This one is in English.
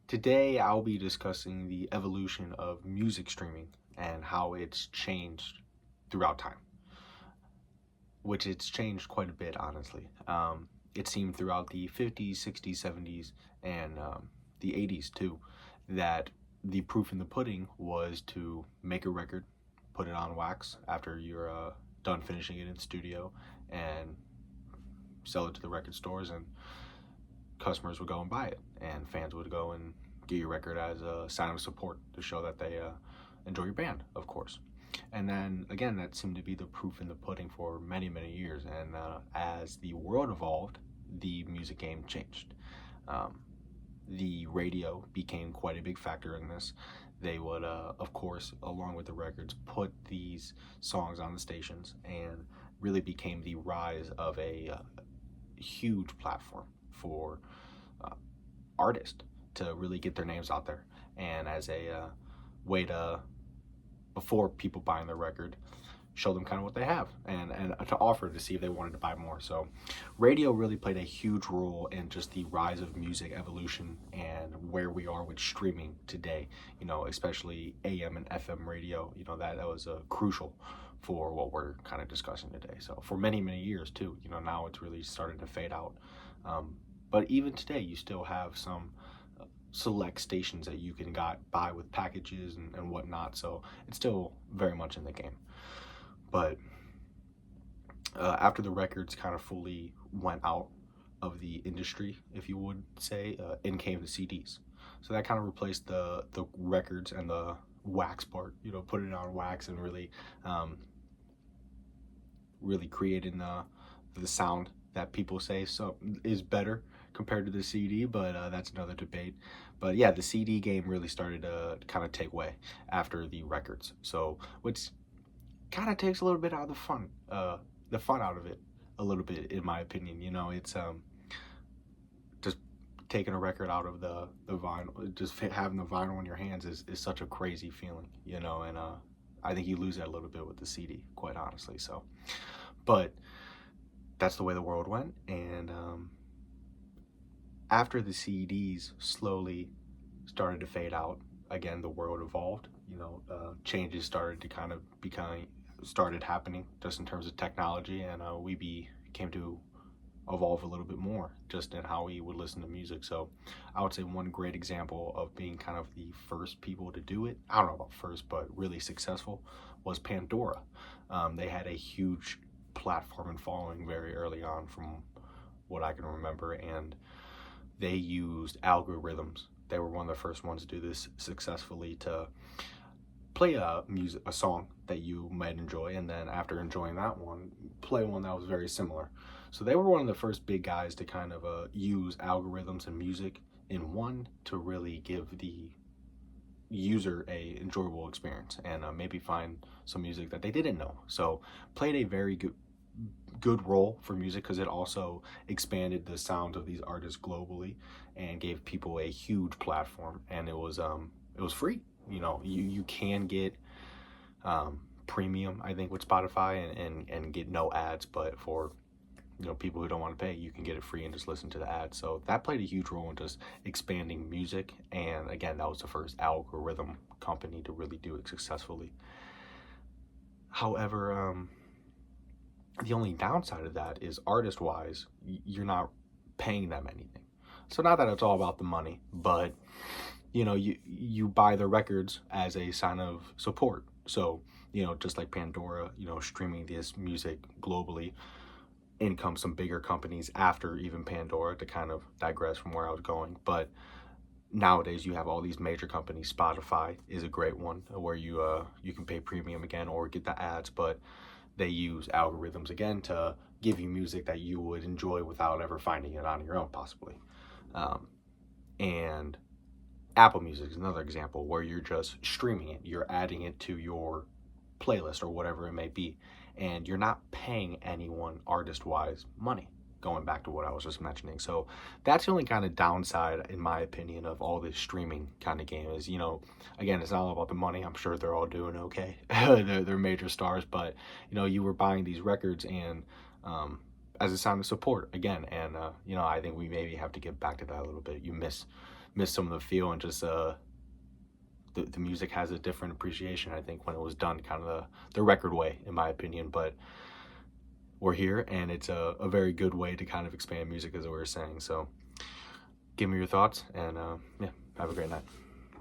Today, I'll be discussing the evolution of music streaming and how it's changed throughout time, which it's changed quite a bit, honestly. It seemed throughout the 50s, 60s, 70s, and the 80s too, that the proof in the pudding was to make a record, put it on wax after you're done finishing it in studio, and sell it to the record stores, and customers would go and buy it, and fans would go and get your record as a sign of support to show that they enjoy your band, of course. And then again, that seemed to be the proof in the pudding for many, many years. And as the world evolved, the music game changed. Um, the radio became quite a big factor in this. They would, of course, along with the records, put these songs on the stations, and really became the rise of a huge platform for uh, artists to really get their names out there, and as a way to, before people buying their record, show them kind of what they have, and to offer to see if they wanted to buy more. So radio really played a huge role in just the rise of music evolution and where we are with streaming today, especially AM and FM radio. That was crucial for what we're kind of discussing today. So for many, many years too, now it's really started to fade out. But even today, you still have some select stations that you can buy with packages and whatnot. So it's still very much in the game. But after the records kind of fully went out of the industry, if you would say, in came the CDs. So that kind of replaced the records and the wax part. Put it on wax and really creating the sound that people say so is better compared to the CD, but that's another debate. But yeah, the CD game really started to kind of take way after the records. So which kind of takes a little bit out of the fun out of it a little bit, in my opinion. It's just taking a record out of the vinyl, just having the vinyl in your hands is such a crazy feeling, and I think you lose that a little bit with the CD, quite honestly. So, but that's the way the world went, and after the CDs slowly started to fade out, again, the world evolved. Changes started to kind of started happening just in terms of technology, and we came to evolve a little bit more just in how we would listen to music. So I would say one great example of being kind of the first people to do it, I don't know about first, but really successful, was Pandora. They had a huge platform and following very early on, from what I can remember, and they used algorithms. They were one of the first ones to do this successfully, to play a song that you might enjoy, and then after enjoying that one, play one that was very similar. So they were one of the first big guys to kind of use algorithms and music in one to really give the user a enjoyable experience, and maybe find some music that they didn't know. So played a very good role for music, because it also expanded the sound of these artists globally and gave people a huge platform, and it was free. You can get premium, I think, with Spotify, and get no ads, but for people who don't want to pay, you can get it free and just listen to the ads. So that played a huge role in just expanding music, and again, that was the first algorithm company to really do it successfully. However, the only downside of that is, artist wise, you're not paying them anything. So not that it's all about the money, but you buy the records as a sign of support. So just like Pandora, streaming this music globally, in come some bigger companies after even Pandora, to kind of digress from where I was going. But nowadays you have all these major companies. Spotify is a great one, where you can pay premium again or get the ads, but they use algorithms again to give you music that you would enjoy without ever finding it on your own, possibly. And Apple Music is another example, where you're just streaming it, you're adding it to your playlist or whatever it may be, and you're not paying anyone artist-wise money, going back to what I was just mentioning. So that's the only kind of downside, in my opinion, of all this streaming kind of game is, again, it's not all about the money. I'm sure they're all doing okay. they're major stars, but, you were buying these records, and as a sign of support again. And you know, I think we maybe have to get back to that a little bit. You miss some of the feel, and just the music has a different appreciation, I think, when it was done kind of the record way, in my opinion. But we're here, and it's a very good way to kind of expand music, as we were saying. So give me your thoughts, and yeah, have a great night.